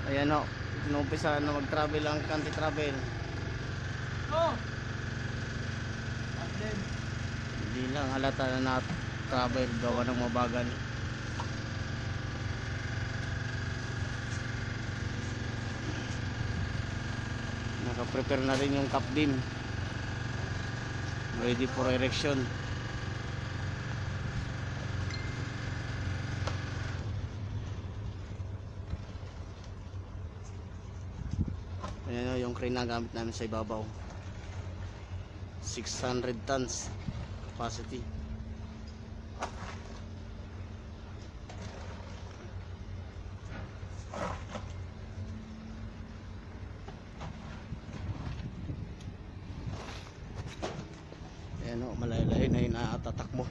Ayan o, inumpisa na mag-travel ang Kanti Travel. Oh! Problem. Hindi lang halata na na-travel, gawa ng mabagal. Naka-prepare na rin yung cap beam, ready for erection. Ayan o, yung crane na gamit namin sa ibabaw, 600 tons capacity. Ayan o, malayo-layo na inatatak mo.